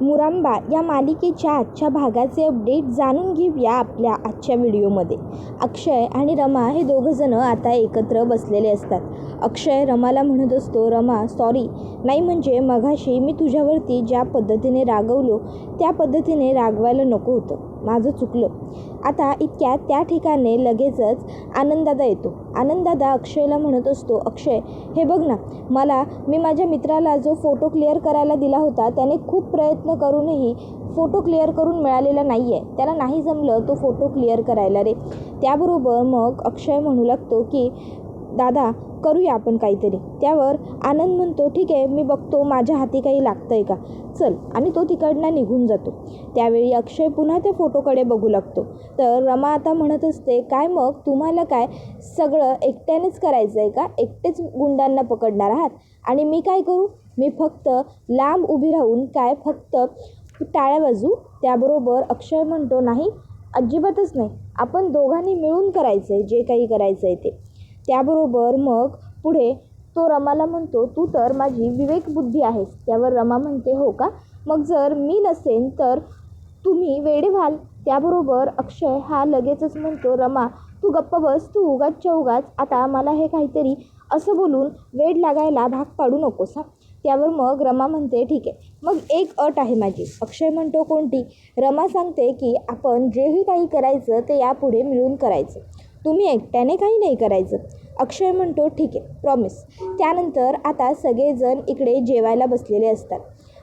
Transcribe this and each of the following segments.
मुरांबा या मालिकेच्या आजच्या भागाचे अपडेट जाणून घेऊया आपल्या आजच्या व्हिडिओमध्ये. अक्षय आणि रमा हे दोघंजण आता एकत्र बसलेले असतात. अक्षय रमाला म्हणत असतो, रमा सॉरी, नाही म्हणजे मघाशी मी तुझ्यावरती ज्या पद्धतीने रागवलो त्या पद्धतीने रागवायला नको होतं, माझं चुकलं. आता इतक्यात त्या ठिकाणी लगेचच आनंददादा येतो. आनंददादा अक्षयला म्हणत असतो, अक्षय हे बघ ना, मी माझ्या मित्राला जो फोटो क्लिअर करायला दिला होता त्याने खूप प्रयत्न करूनही फोटो क्लिअर करून मिळालेला नाही आहे. त्याला नाही जमलं तो फोटो क्लिअर करायला रे. त्याबरोबर मग अक्षय म्हणू लागतो की दादा करूया आपण काहीतरी. त्यावर आनंद म्हणतो, ठीक आहे मी बघतो माझ्या हाती काही लागतंय का, चल, आणि तो तिकडनं निघून जातो. त्यावेळी अक्षय पुन्हा त्या फोटोकडे बघू लागतो. तर रमा आता म्हणत असते, काय मग तुम्हाला काय सगळं एकट्यानेच करायचं आहे का, एकटेच गुंडांना पकडणार आहात आणि मी काय करू, मी फक्त लांब उभी राहून काय फक्त टाळ्या वाजू. त्याबरोबर अक्षय म्हणतो, नाही अजिबातच नाही, आपण दोघांनी मिळून करायचं आहे जे काही करायचं आहे ते. त्याबरोबर मग पुढे तो रमाला म्हणतो, तू तर माझी विवेकबुद्धी आहेस. त्यावर रमा म्हणते, हो का, मग जर मी नसेन तर तुम्ही वेडे व्हाल. त्याबरोबर अक्षय हा लगेचच म्हणतो, रमा तू गप्प बस, तू उगाचच्या उगाच आता मला हे काहीतरी असं बोलून वेड लागायला भाग पाडू नकोस हा. त्यावर मग रमा म्हणते, ठीक आहे, मग एक अट आहे माझी. अक्षय म्हणतो, कोणती. रमा सांगते की आपण जेही काही करायचं ते यापुढे मिळून करायचं, तुम्ही एकट्याने काही नाही करायचं. अक्षय म्हणतो, ठीक आहे, प्रॉमिस. त्यानंतर आता सगळेजण इकडे जेवायला बसलेले असतात.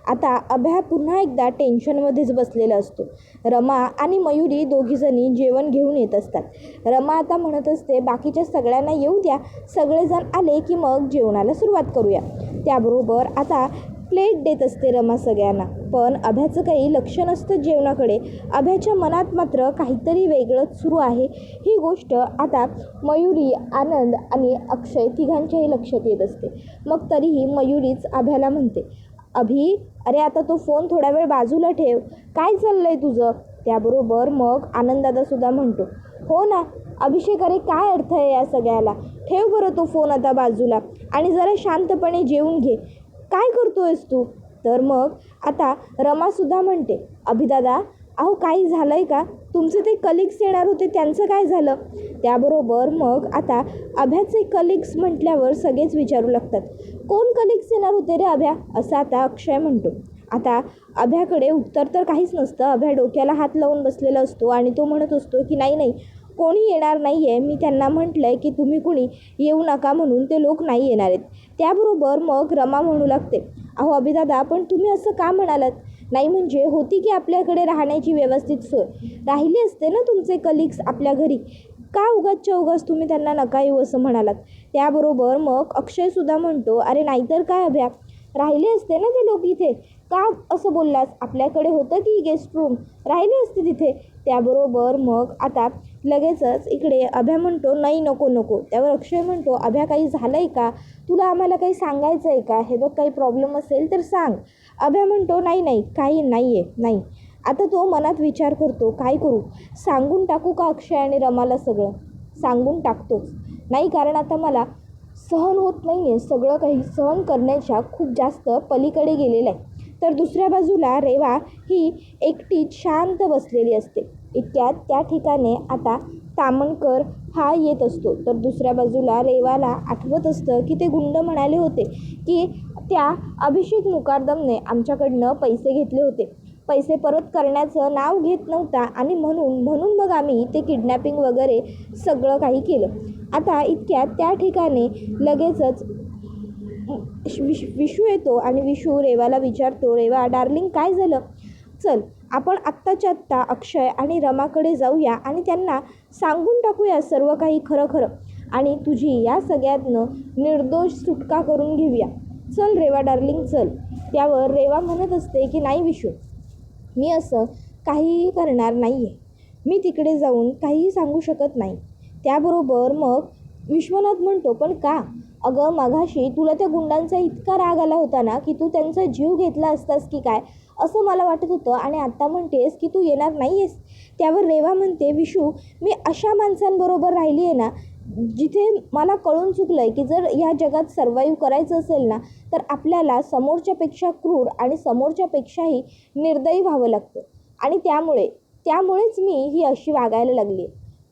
आता अभ्या पुन्हा एकदा टेन्शनमध्येच बसलेला असतो. रमा आणि मयुरी दोघीजणी जेवण घेऊन येत असतात. रमा आता म्हणत असते, बाकीच्या सगळ्यांना येऊ द्या, सगळेजण आले की मग जेवणाला सुरुवात करूया. त्याबरोबर आता प्लेट देत असते रमा सगळ्यांना. पण अभ्याचं काही लक्ष नसतं जेवणाकडे. अभ्याच्या मनात मात्र काहीतरी वेगळंच सुरू आहे. ही गोष्ट आता मयुरी, आनंद आणि अक्षय तिघांच्याही लक्षात येत असते. मग तरीही मयुरीच अभ्याला म्हणते, अभि अरे आता तो फोन थोडा वेळ बाजूला ठेव, काय चाललं आहे तुझं. त्याबरोबर मग आनंददादासुद्धा म्हणतो, हो ना अभिषेक, अरे काय अर्थ आहे या सगळ्याला, ठेव बरं तो फोन आता बाजूला आणि जरा शांतपणे जेवून घे, काय करतोयस तू. तर मग आता रमासुद्धा म्हणते, अभिदादा अहो काही झालं आहे का, तुमचे ते कलिग्स येणार होते त्यांचं काय झालं. त्याबरोबर मग आता अभ्याचे कलिग्स म्हटल्यावर सगळेच विचारू लागतात, कोण कलिग्स येणार होते रे अभ्या, असं आता अक्षय म्हणतो. आता अभ्याकडे उत्तर तर काहीच नसतं. अभ्या डोक्याला हात लावून बसलेला असतो आणि तो म्हणत असतो की नाही कोणी येणार नाही आहे, मी त्यांना म्हटलं आहे की तुम्ही कोणी येऊ नका म्हणून, ते लोक नाही येणार आहेत. त्याबरोबर मग रमा म्हणू लागते, अहो अभिदादा पण तुम्ही असं का म्हणालात, नाही म्हणजे होती की आपल्याकडे राहण्याची व्यवस्थित सोय, राहिली असते ना तुमचे कलिग्स आपल्या घरी, का उगाचच्या उगाच तुम्ही त्यांना नका येऊ असं म्हणालात. त्याबरोबर मग अक्षयसुद्धा म्हणतो, अरे नाहीतर काय अभ्या, राहिले असते ना ते लोक इथे, का असं बोललास, आपल्याकडे होतं की गेस्ट रूम, राहिले असते तिथे. त्याबरोबर मग आता लगेचच इकडे अभ्या म्हणतो, नाही नको. त्यावर अक्षय म्हणतो, अभ्या काही झालं आहे का, तुला आम्हाला काही सांगायचं आहे का, हे बघ काही प्रॉब्लेम असेल तर सांग. अभ्या म्हणतो, नाही काही नाही आहे, नाही. आता तो मनात विचार करतो, काय करू, सांगून टाकू का अक्षय आणि रमाला सगळं. सांगून टाकतोच, नाही कारण आता मला सहन होत नाही आहे, सगळं काही सहन करण्याच्या खूप जास्त पलीकडे गेलेलं आहे. तर दुसऱ्या बाजूला रेवा ही एकटीच शांत बसलेली असते. इतक्यात त्या ठिकाणी आता तामणकर हा येत असतो. तर दुसऱ्या बाजूला रेवाला आठवत असतं की ते गुंड म्हणाले होते की त्या अभिषेक मुकादमने आमच्याकडनं पैसे घेतले होते, पैसे परत करण्याचं नाव घेत नव्हता आणि म्हणून मग आम्ही ते किडनॅपिंग वगैरे सगळं काही केलं. आता इतक्यात त्या ठिकाणी लगेचच विशू येतो आणि विशू रेवाला विचारतो, रेवा डार्लिंग काय झालं, चल आपण आत्ताच्या आत्ता अक्षय आणि रमाकडे जाऊया आणि त्यांना सांगून टाकूया सर्व काही खरं आणि तुझी या सगळ्यातनं निर्दोष सुटका करून घेऊया, चल रेवा डार्लिंग चल. त्यावर रेवा म्हणत असते की नाही विशू, मी असं काहीही करणार नाही आहे, मी तिकडे जाऊन काहीही सांगू शकत नाही. त्याबरोबर मग विश्वनाथ म्हणतो, पण का, अगं मघाशी तुला त्या गुंडांचा इतका राग आला होता ना की तू त्यांचा जीव घेतला असतास की काय असं मला वाटत होतं आणि आत्ता म्हणतेस की तू येणार नाही आहेस. त्यावर रेवा म्हणते, विशू मी अशा माणसांबरोबर राहिली आहे ना जिथे मला कळून चुकलं आहे की जर ह्या जगात सर्वाईव्ह करायचं असेल ना, तर आपल्याला समोरच्यापेक्षा क्रूर आणि समोरच्यापेक्षाही निर्दयी व्हावं लागतं. आणि त्यामुळेच मी ही अशी वागायला लागली.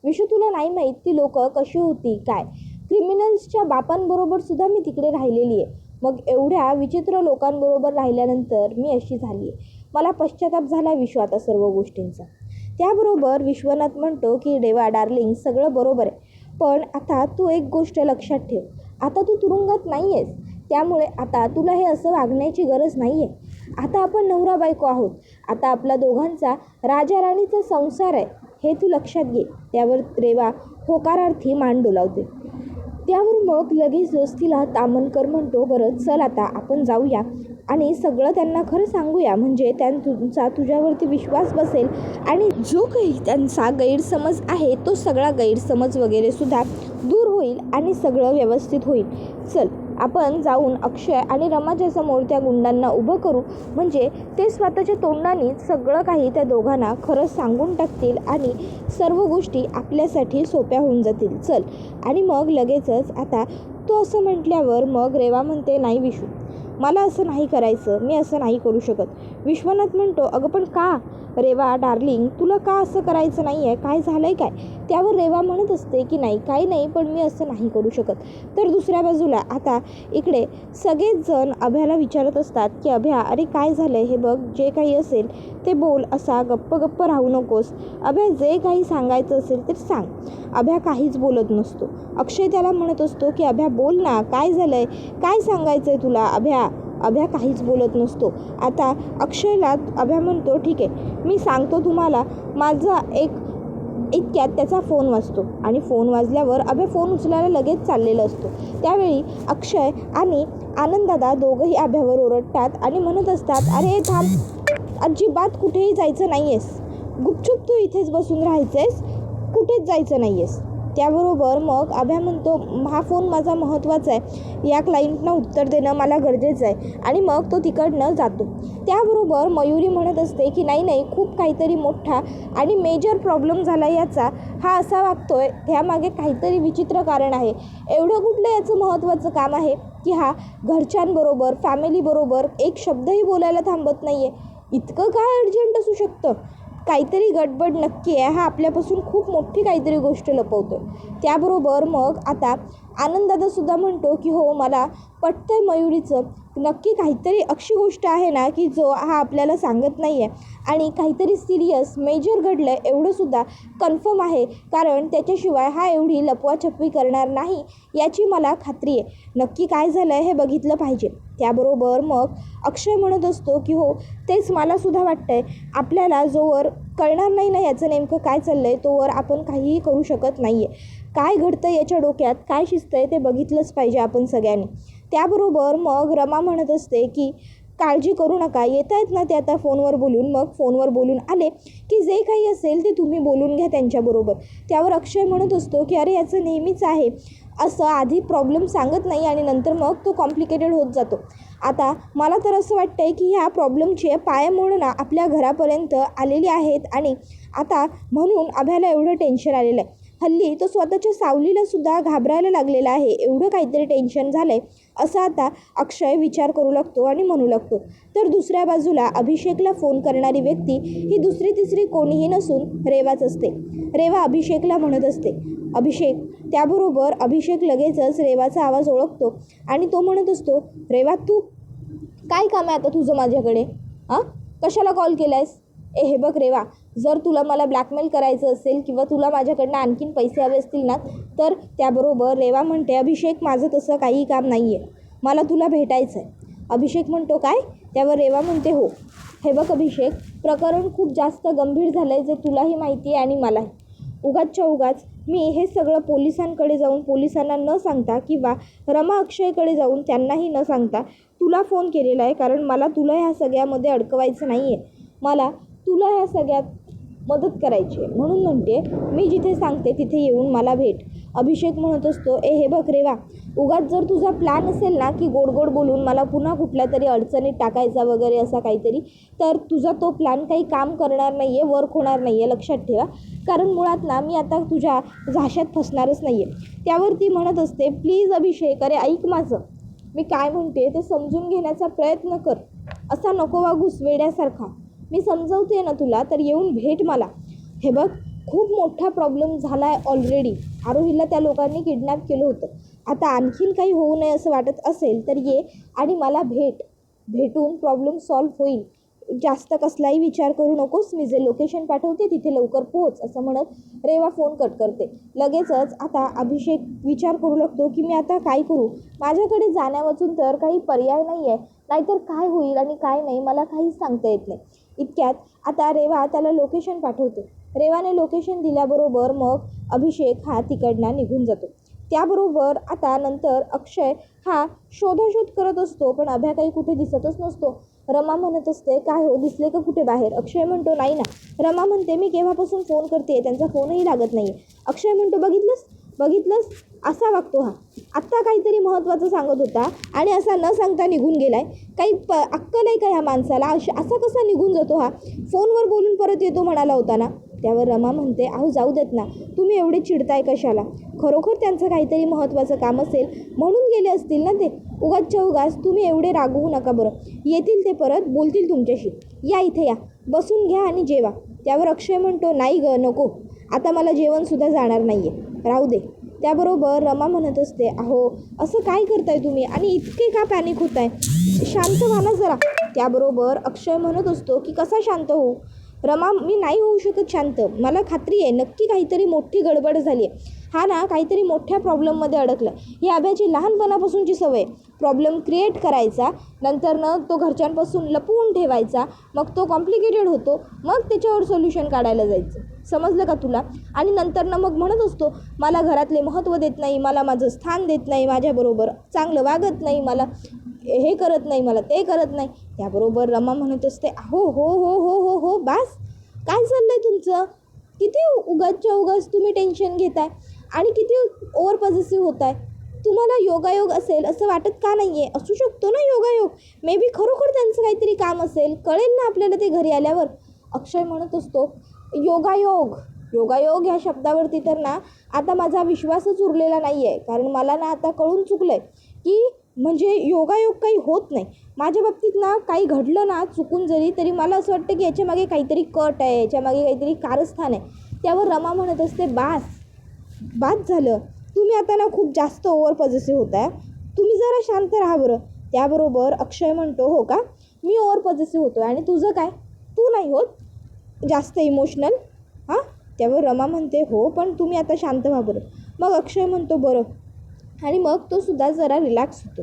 विशू, तुला नाही माहीत ती लोकं कशी होती काय. क्रिमिनल्सच्या बापांबरोबर सुद्धा मी तिकडे राहिलेली आहे. मग एवढ्या विचित्र लोकांबरोबर राहिल्यानंतर मी अशी झाली आहे. मला पश्चाताप झाला विशू आता सर्व गोष्टींचा. त्याबरोबर विश्वनाथ म्हणतो की देवा डार्लिंग, सगळं बरोबर आहे, पण आता तू एक गोष्ट लक्षात ठेव. आता तू तुरुंगात नाही आहेस, त्यामुळे आता तुला हे असं वागण्याची गरज नाही आहे. आता आपण नवरा बायको आहोत. आता आपला दोघांचा राजा राणीचा संसार आहे, हे तू लक्षात घे. त्यावर रेवा होकारार्थी मान डोलावते. त्यावर मग लगेचच तिला तामनकर म्हणतो, बरं चल आता आपण जाऊया आणि सगळं त्यांना खरं सांगूया, म्हणजे तुमचा तुझ्यावरती विश्वास बसेल आणि जो काही त्यांचा गैरसमज आहे तो सगळा गैरसमज वगैरे सुद्धा दूर होईल आणि सगळं व्यवस्थित होईल. चल आपण जाऊन अक्षय आणि रमाच्या समोर त्या गुंडांना उभं करू, म्हणजे ते स्वतःच्या तोंडानेच सगळं काही त्या दोघांना खरं सांगून टाकतील आणि सर्व गोष्टी आपल्यासाठी सोप्या होऊन जातील. चल. आणि मग लगेचच आता तो असं म्हटल्यावर मग रेवा म्हणते, नाही विशू, मला असं नाही करायचं, मी असं नाही करू शकत. विश्वनाथ म्हणतो, अगं पण का रेवा डार्लिंग, तुला का असं करायचं नाही आहे, काय झालं आहे काय. त्यावर रेवा म्हणत असते की नाही, काही नाही, पण मी असं नाही करू शकत. तर दुसऱ्या बाजूला आता इकडे सगळेच जण अभ्याला विचारत असतात की अभ्या, अरे काय झालं आहे, हे बघ, जे काही असेल ते बोल, असा गप्प राहू नकोस. अभ्या, जे काही सांगायचं असेल ते सांग. अभ्या काहीच बोलत नसतो. अक्षय त्याला म्हणत असतो की अभ्या बोल ना, काय झालं आहे, काय सांगायचं आहे तुला. अभ्या काहीच बोलत नसतो. आता अक्षयला अभ्या म्हणतो, ठीक आहे, मी सांगतो तुम्हाला. माझा इतक्यात त्याचा फोन वाजतो आणि फोन वाजल्यावर अभ्या फोन उचलायला लगेच चाललेला असतो. त्यावेळी अक्षय आणि आनंददादा दोघंही अभ्यावर ओरडतात आणि म्हणत असतात, अरे थांब, अजिबात कुठेही जायचं नाही आहेस, गुपचूप तू इथेच बसून राहायचं आहेस, कुठेच जायचं नाही आहेस. त्याबरोबर मग अभ्या म्हणतो, हा फोन माझा महत्त्वाचा आहे, या क्लायंटना उत्तर देणं मला गरजेचं आहे. आणि मग तो तिकडनं जातो. त्याबरोबर मयुरी म्हणत असते की नाही, खूप काहीतरी मोठा आणि मेजर प्रॉब्लेम झाला याचा, हा असा वागतोय, ह्यामागे काहीतरी विचित्र कारण आहे. एवढं कुठलं याचं महत्त्वाचं काम आहे की हा घरच्यांबरोबर फॅमिलीबरोबर एक शब्दही बोलायला थांबत नाही आहे. इतकं काय अर्जंट असू शकतं. काहीतरी गडबड नक्की आहे, हा आपल्यापासून खूप मोठी काहीतरी गोष्ट लपवतो. त्याबरोबर मग आता आनंददादासुद्धा म्हणतो की हो, मला पटतंय मयुरीचं, नक्की काहीतरी अशी गोष्ट आहे ना की जो हा आपल्याला सांगत नाही आहे आणि काहीतरी सिरियस मेजर घडलं आहे एवढंसुद्धा कन्फर्म आहे, कारण त्याच्याशिवाय हा एवढी लपवाछपवी करणार नाही याची मला खात्री आहे. नक्की काय झालं आहे हे बघितलं पाहिजे. त्याबरोबर मग अक्षय म्हणत असतो की हो, तेच मलासुद्धा वाटतं आहे, आपल्याला जोवर कळणार नाही ना याचं नेमकं काय चाललं आहे तोवर आपण काहीही करू शकत नाही आहे. काय घडतं याच्या डोक्यात, काय शिस्त आहे ते बघितलंच पाहिजे आपण सगळ्यांनी. त्याबरोबर मग रमा म्हणत असते की काळजी करू नका, येत आहेत ना ते आता फोनवर बोलून. मग फोनवर बोलून आले की जे काही असेल ते तुम्ही बोलून घ्या त्यांच्याबरोबर. त्यावर अक्षय म्हणत असतो की अरे याचं नेहमीच आहे, असं आधी प्रॉब्लेम सांगत नाही आणि नंतर मग तो कॉम्प्लिकेटेड होत जातो. आता मला तर असं वाटतं आहे की ह्या प्रॉब्लेमचे पायमोडणं आपल्या घरापर्यंत आलेली आहेत आणि आता म्हणून अभ्याला एवढं टेन्शन आलेलं आहे. हल्ली तो स्वतःच्या सावलीलासुद्धा घाबरायला लागलेला आहे, एवढं काहीतरी टेन्शन झालं आहे, असं आता अक्षय विचार करू लागतो आणि म्हणू लागतो. तर दुसऱ्या बाजूला अभिषेकला फोन करणारी व्यक्ती ही दुसरी तिसरी कोणीही नसून रेवाच असते. रेवा अभिषेकला म्हणत असते, अभिषेक. त्याबरोबर अभिषेक लगेचच रेवाचा आवाज ओळखतो आणि तो म्हणत असतो, रेवा तू काय काम आहे आता तुझं माझ्याकडे, कशाला कॉल केला आहेस. हे बघ रेवा, जर तुला मला ब्लॅकमेल करायचं असेल किंवा तुला माझ्याकडनं आणखीन पैसे हवे असतील ना, तर. त्याबरोबर रेवा म्हणते, अभिषेक माझं तसं काही काम नाही आहे, मला तुला भेटायचं आहे. अभिषेक म्हणतो, काय. त्यावर रेवा म्हणते, हो. हे बघ अभिषेक, प्रकरण खूप जास्त गंभीर झालं आहे, जे तुलाही माहिती आहे आणि मलाही. उगाचच्या उगाच मी हे सगळं पोलिसांकडे जाऊन पोलिसांना न सांगता किंवा रमा अक्षयकडे जाऊन त्यांनाही न सांगता तुला फोन केलेला आहे, कारण मला तुला ह्या सगळ्यामध्ये अडकवायचं नाही आहे. मला तुला ह्या सगळ्यात मदत करायची आहे. म्हणून म्हणते मी जिथे सांगते तिथे येऊन मला भेट. अभिषेक म्हणत असतो, हे बघ रेवा, उगाच जर तुझा प्लॅन असेल ना की गोड गोड बोलून मला पुन्हा कुठल्या तरी अडचणीत टाकायचा वगैरे असा काहीतरी, तर तुझा तो प्लॅन काही काम करणार नाही आहे, वर्क होणार नाही आहे, लक्षात ठेवा. कारण मुळात ना मी आता तुझ्या झाशात फसणारच नाही आहे. त्यावर ती म्हणत असते, प्लीज अभिषेक, अरे ऐक माझं, मी काय म्हणते ते समजून घेण्याचा प्रयत्न कर, असा नको वागूस वेड्यासारखा. मी समजवते ना तुला, तर येऊन भेट मला. हे बघ, खूप मोठा प्रॉब्लेम झाला आहे ऑलरेडी. आरोहीला त्या लोकांनी किडनॅप केलं होतं. आता आणखीन काही होऊ नये असं वाटत असेल तर ये आणि मला भेटून प्रॉब्लेम सॉल्व्ह होईल. जास्त कसलाही विचार करू नकोस, मी जे लोकेशन पाठवते तिथे लवकर पोहोच, असं म्हणत रेवा फोन कट करते. लगेचच आता अभिषेक विचार करू लागतो की मी आता काय करू. माझ्याकडे जाण्यावाचून तर काही पर्याय नाही आहे, नाहीतर काय होईल आणि काय नाही मला काहीच सांगता येत नाही. इतक्यात आता रेवा त्याला लोकेशन पाठवते. रेवाने लोकेशन दिल्याबरोबर मग अभिषेक हा तिकडनं निघून जातो. त्याबरोबर आता नंतर अक्षय हा शोधाशोध करत असतो, पण अभ्या काही कुठे दिसतच नसतो. रमा म्हणत असते, काय हो, दिसले का कुठे बाहेर? अक्षय म्हणतो, नाही ना. रमा म्हणते, मी केव्हापासून फोन करते, त्यांचा फोनही लागत नाही. अक्षय म्हणतो, बघितलंस असा वागतो हा. आत्ता काहीतरी महत्त्वाचं सांगत होता आणि असा न सांगता निघून गेलाय. काही अक्कल आहे का ह्या माणसाला? असा कसा निघून जातो हा? फोनवर बोलून परत येतो म्हणाला होता ना. त्यावर रमा म्हणते, अहो जाऊ देत ना, तुम्ही एवढे चिडताय कशाला? खरोखर त्यांचं काहीतरी महत्त्वाचं काम असेल म्हणून गेले असतील ना ते. उगाचच्या उगाच तुम्ही एवढे रागवू नका बरं. येतील ते परत, बोलतील तुमच्याशी. या इथे या, बसून घ्या आणि जेवा. त्यावर अक्षय म्हणतो, नाही ग, नको, आता मला जेवणसुद्धा जाणार नाही आहे, राहू दे. त्याबरोबर रमा म्हणत असते, अहो असं काय करताय तुम्ही आणि इतके का पॅनिक होताय? शांत व्हा ना जरा. त्याबरोबर अक्षय म्हणत असतो की कसा शांत होऊ? रमा, मी नाही होऊ शकत शांत. मला खात्री आहे नक्की काहीतरी मोठी गडबड झाली आहे. हा ना काहीतरी मोठ्या प्रॉब्लेममध्ये अडकला. ही अभ्याची लहानपणापासूनची सवय, प्रॉब्लेम क्रिएट करायचा, नंतर तो घरच्यांपासून लपवून ठेवायचा, मग तो कॉम्प्लिकेटेड होतो, मग त्याच्यावर सोल्युशन काढायला जायचं. समजलं का तुला? आणि नंतर मग म्हणत असतो, मला घरातले महत्त्व देत नाही, मला माझं स्थान देत नाही, माझ्याबरोबर चांगलं वागत नाही, मला हे करत नाही, मला ते करत नाही. त्याबरोबर रमा म्हणत असते, हो हो हो हो हो हो बास, काय चाललं आहे तुमचं? किती उगाच तुम्ही टेन्शन घेताय आणि किती ओव्हर पॉझिटिव्ह होत आहे. तुम्हाला योगायोग असेल असं वाटत का नाही आहे? असू शकतो ना योगायोग. मे बी खरोखर त्यांचं काहीतरी काम असेल, कळेल ना आपल्याला ते घरी आल्यावर. अक्षय म्हणत असतो, योगायोग ह्या शब्दावरती तर ना आता माझा विश्वासच उरलेला नाही आहे. कारण मला ना आता कळून चुकलं आहे की म्हणजे योगायोग काही होत नाही. माझ्या बाबतीत ना काही घडलं ना चुकून जरी, तरी मला असं वाटतं की याच्यामागे काहीतरी कट आहे, याच्यामागे काहीतरी कारस्थान आहे. त्यावर रमा म्हणत असते, बास झालं, तुम्ही आता ना खूप जास्त ओव्हर पॉझिटिव्ह होत आहे, तुम्ही जरा शांत राहा बरं. त्याबरोबर अक्षय म्हणतो, हो का, मी ओव्हर पॉझिटिव्ह होतो आणि तुझं काय, तू नाही होत जास्त इमोशनल? हां. त्यावर रमा म्हणते, हो, पण तुम्ही आता शांत व्हा बरं. मग अक्षय म्हणतो, बरं, आणि मग तो सुद्धा जरा रिलॅक्स होतो.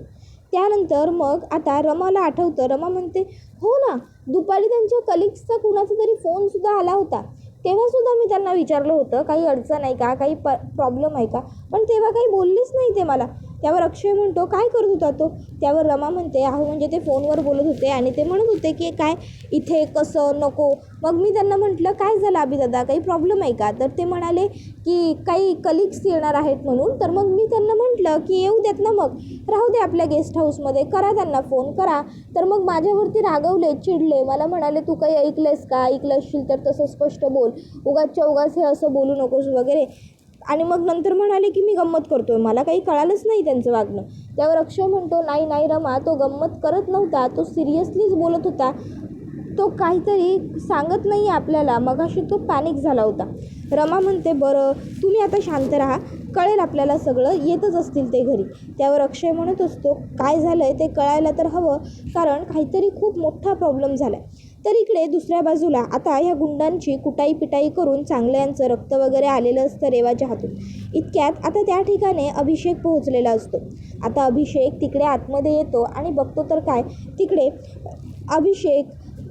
त्यानंतर मग आता रमाला आठवतं. रमा म्हणते, हो ना, दुपारी त्यांच्या कलिग्सचा कुणाचा तरी फोनसुद्धा आला होता. तेव्हासुद्धा मी त्यांना विचारलं होतं, काही अडचण आहे का, काही प्रॉब्लेम आहे का, पण तेव्हा काही बोललेच नाही ते मला. त्यावर अक्षय म्हणतो, काय करत होता तो? त्यावर रमा म्हणते, अहो म्हणजे ते फोनवर बोलत होते आणि ते म्हणत होते की काय इथे कसं नको. मग मी त्यांना म्हटलं, काय झालं अभिदादा, काही प्रॉब्लेम आहे का? तर ते म्हणाले की काही कलिग्स येणार आहेत म्हणून. तर मग मी त्यांना म्हटलं की येऊ देत ना, मग राहू दे आपल्या गेस्ट हाऊसमध्ये, करा त्यांना फोन करा. तर मग माझ्यावरती रागवले, चिडले, मला म्हणाले, तू काही ऐकलंस का, ऐकलं असशील तर तसं स्पष्ट बोल, उगाचच्या उगाच हे असं बोलू नकोस वगैरे. आणि मग नंतर म्हणाले की मी गंमत करतोय, मला काही कळालंच नाही त्यांचं वागणं. त्यावर अक्षय म्हणतो, नाही रमा, तो गंमत करत नव्हता, तो सिरियसलीच बोलत होता, तो काहीतरी सांगत नाही आपल्याला, मगाशी तो पॅनिक झाला होता. रमा म्हणते, बरं तुम्ही आता शांत राहा, कळेल आपल्याला सगळं, येतच असतील ते घरी. त्यावर अक्षय म्हणत असतो, काय झालं आहे ते कळायला तर हवं, कारण काहीतरी खूप मोठा प्रॉब्लेम झाला आहे. तर इकडे दुसऱ्या बाजूला आता ह्या गुंडांची कुटाई करून चांगल्यांचं रक्त वगैरे आलेलं असतं रेवाच्या हातून. इतक्यात आता त्या ठिकाणी अभिषेक पोहोचलेला असतो. आता अभिषेक तिकडे आतमध्ये येतो आणि बघतो तर काय, तिकडे अभिषेक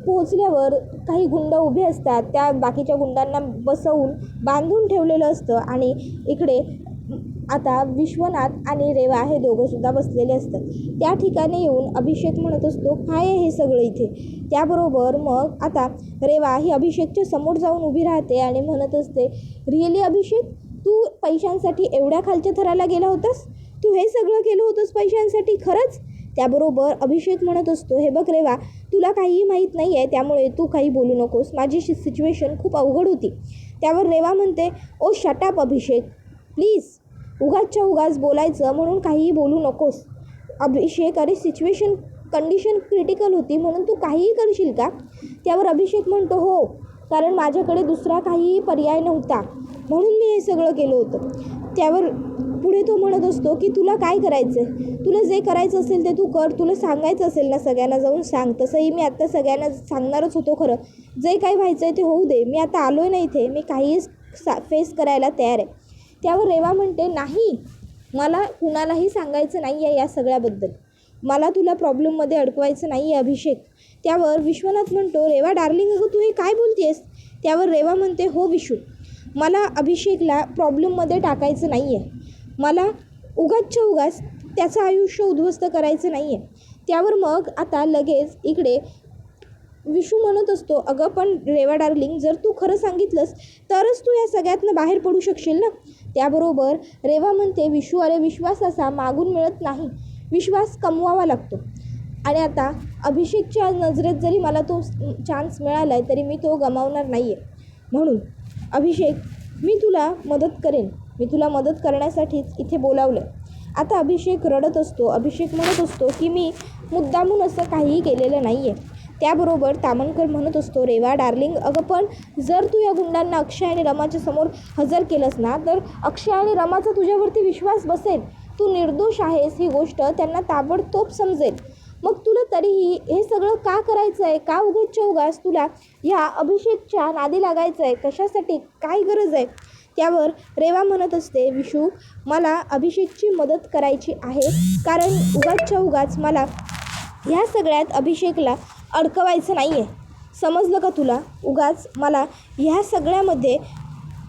पोहोचल्यावर काही गुंड उभे असतात. त्या बाकीच्या गुंडांना बसवून बांधून ठेवलेलं असतं आणि इकडे आता विश्वनाथ आणि रेवा हे दोघंसुद्धा बसलेले असतात. त्या ठिकाणी येऊन अभिषेक म्हणत असतो, काय आहे हे सगळं इथे. त्याबरोबर मग आता रेवा ही अभिषेकच्या समोर जाऊन उभी राहते आणि म्हणत असते, रिअली अभिषेक, तू पैशांसाठी एवढ्या खालच्या थराला गेला होतास? तू हे सगळं केलं होतंस पैशांसाठी खरंच? त्याबरोबर अभिषेक म्हणत असतो, हे बघ रेवा, तुला काहीही माहीत नाही आहे, त्यामुळे तू काही बोलू नकोस. माझी सिच्युएशन खूप अवघड होती. त्यावर रेवा म्हणते, ओ शट अप अभिषेक, प्लीज. उगाचच्या उगाच बोलायचं म्हणून काहीही बोलू नकोस. अभिषेक, अरे सिच्युएशन कंडिशन क्रिटिकल होती म्हणून तू काहीही करशील का? त्यावर अभिषेक म्हणतो, हो, कारण माझ्याकडे दुसरा काहीही पर्याय नव्हता म्हणून मी हे सगळं केलं होतं. त्यावर पुढे तो म्हणत असतो की तुला काय करायचं आहे, तुला जे करायचं असेल ते तू कर. तुला सांगायचं असेल ना सगळ्यांना जाऊन सांग. तसंही मी आत्ता सगळ्यांना सांगणारच होतो खरं. जे काही व्हायचं आहे ते होऊ दे. मी आता आलो आहे ना इथे, मी काहीही फेस करायला तयार आहे. त्यावर रेवा म्हणते, नाही, मला कुणालाही सांगायचं नाही आहे या सगळ्याबद्दल. मला तुला प्रॉब्लेममध्ये अडकवायचं नाही आहे अभिषेक. त्यावर विश्वनाथ म्हणतो, रेवा डार्लिंग, अगं तू हे काय बोलतेस? त्यावर रेवा म्हणते, हो विशू, मला अभिषेकला प्रॉब्लेममध्ये टाकायचं नाही आहे. मला उगाचच्या उगाच त्याचं आयुष्य उद्ध्वस्त करायचं नाही आहे. त्यावर मग आता लगेच इकडे विशू म्हणत असतो, अगं पण रेवा डार्लिंग, जर तू खरं सांगितलंस तरच तू या सगळ्यातनं बाहेर पडू शकशील ना. त्याबरोबर रेवा म्हणते, विशू, अरे विश्वास असा मागून मिळत नाही, विश्वास कमवावा लागतो. आणि आता अभिषेकच्या नजरेत जरी मला तो चान्स मिळाला आहे तरी मी तो गमावणार नाही आहे. म्हणून अभिषेक, मी तुला मदत करेन. मी तुला मदत करण्यासाठीच इथे बोलावलं आहे. आता अभिषेक रडत असतो. अभिषेक म्हणत असतो की मी मुद्दामून असं काहीही केलेलं नाही आहे. त्याबरोबर तामणकर म्हणत असतो, रेवा डार्लिंग, अगं पण जर तू या गुंडांना अक्षय आणि रमाच्या समोर हजर केलंस ना तर अक्षय आणि रमाचा तुझ्यावरती विश्वास बसेल. तू निर्दोष आहेस ही गोष्ट त्यांना ताबडतोब समजेल. मग तुला तरीही हे सगळं का करायचं आहे? का उगाचच्या उगाच तुला ह्या अभिषेकच्या नादी लागायचं आहे? कशासाठी? काय गरज आहे? त्यावर रेवा म्हणत असते, विशू, मला अभिषेकची मदत करायची आहे, कारण उगाचच्या उगाच मला ह्या सगळ्यात अभिषेकला अडकवायचं नाही आहे. समजलं का तुला? उगाच मला ह्या सगळ्यामध्ये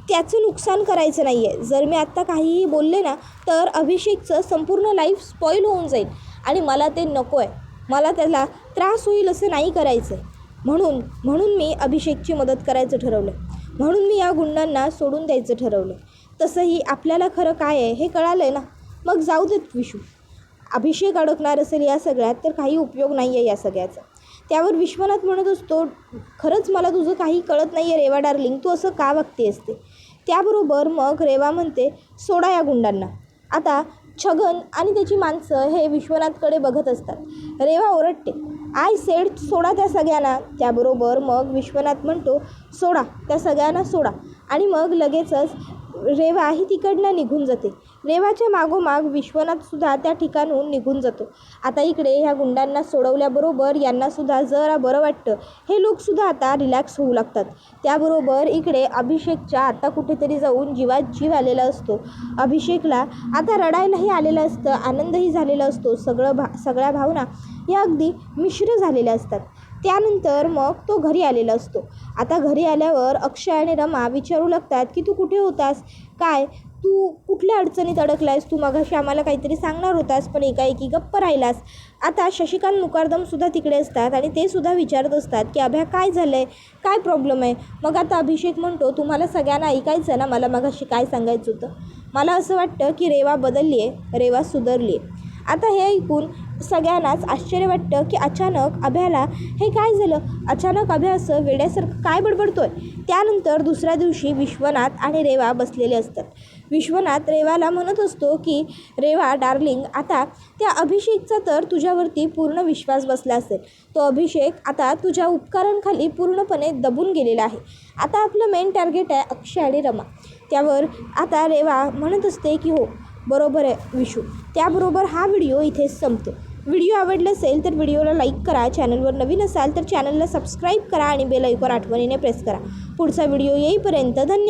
त्याचं नुकसान करायचं नाही आहे. जर मी आत्ता काहीही बोलले ना तर अभिषेकचं संपूर्ण लाईफ स्पॉईल होऊन जाईल आणि मला ते नको आहे. मला त्याला त्रास होईल असं नाही करायचं आहे. म्हणून मी अभिषेकची मदत करायचं ठरवलं. म्हणून मी या गुंडांना सोडून द्यायचं ठरवलं. तसंही आपल्याला खरं काय आहे हे कळालं आहे ना. मग जाऊ देत विशू. अभिषेक अडकणार असेल या सगळ्यात तर काही उपयोग नाही आहे या सगळ्याचा. त्यावर विश्वनाथ म्हणत असतो, खरंच मला तुझं काही कळत नाही आहे रेवा डार्लिंग, तू असं का वागते असते. त्याबरोबर मग रेवा म्हणते, सोडा या गुंडांना. आता छगन आणि त्याची माणसं हे विश्वनाथकडे बघत असतात. रेवा ओरडते, आय सेड सोडा त्या सगळ्यांना. त्याबरोबर मग विश्वनाथ म्हणतो, सोडा त्या सगळ्यांना, सोडा. आणि मग लगेचच रेवा ही तिकडनं निघून जाते. रेवाच्या मागोमाग विश्वनाथसुद्धा त्या ठिकाणून निघून जातो. आता इकडे ह्या गुंडांना सोडवल्याबरोबर यांनासुद्धा जरा बरं वाटतं. हे लोकसुद्धा आता रिलॅक्स होऊ लागतात. त्याबरोबर इकडे अभिषेकच्या आता कुठेतरी जाऊन जीवात जीव आलेला असतो. अभिषेकला आता रडायलाही आलेलं असतं, आनंदही झालेला असतो. सगळ्या भावना या अगदी मिश्र झालेल्या असतात. त्यानंतर मग तो घरी आलेला असतो. आता घरी आल्यावर अक्षय आणि रमा विचारू लागतात की तू कुठे होतास, काय, तू कुठल्या अडचणीत अडकलायस, तू मगाशी आम्हाला काहीतरी सांगणार होतास पण एकाएकी गप्प राहिलास. आता शशिकांत मुकादमसुद्धा तिकडे असतात आणि ते सुद्धा विचारत असतात की अभ्या काय झालं आहे, काय प्रॉब्लेम आहे. मग आता अभिषेक म्हणतो, तुम्हाला सगळ्यांना ऐकायचं ना मला मगाशी काय सांगायचं होतं. मला असं वाटतं की रेवा बदलली आहे, रेवा सुधारली आहे. आता हे ऐकून सगळ्यांनाच आश्चर्य वाटतं की अचानक अभ्याला हे काय झालं, अचानक अभ्या असं वेड्यासारखं काय बडबडतोय. त्यानंतर दुसऱ्या दिवशी विश्वनाथ आणि रेवा बसलेले असतात. विश्वनाथ रेवाला म्हणत असतो की रेवा डार्लिंग, आता त्या अभिषेकचा तर तुझ्यावरती पूर्ण विश्वास बसला असेल. तो अभिषेक आता तुझ्या उपकारांखाली पूर्णपणे दबून गेलेला आहे. आता आपलं मेन टार्गेट आहे अक्षय आणि रमा. त्यावर आता रेवा म्हणत असते की हो बरोबर आहे विशू. त्याबरोबर हा व्हिडिओ इथेच संपतो. व्हिडिओ आवडला असेल तर व्हिडिओला लाईक करा. चॅनलवर नवीन असाल तर चॅनलला सबस्क्राईब करा आणि बेल आयकॉन आठवणीने प्रेस करा. पुढचा व्हिडिओ येईपर्यंत धन्यवाद.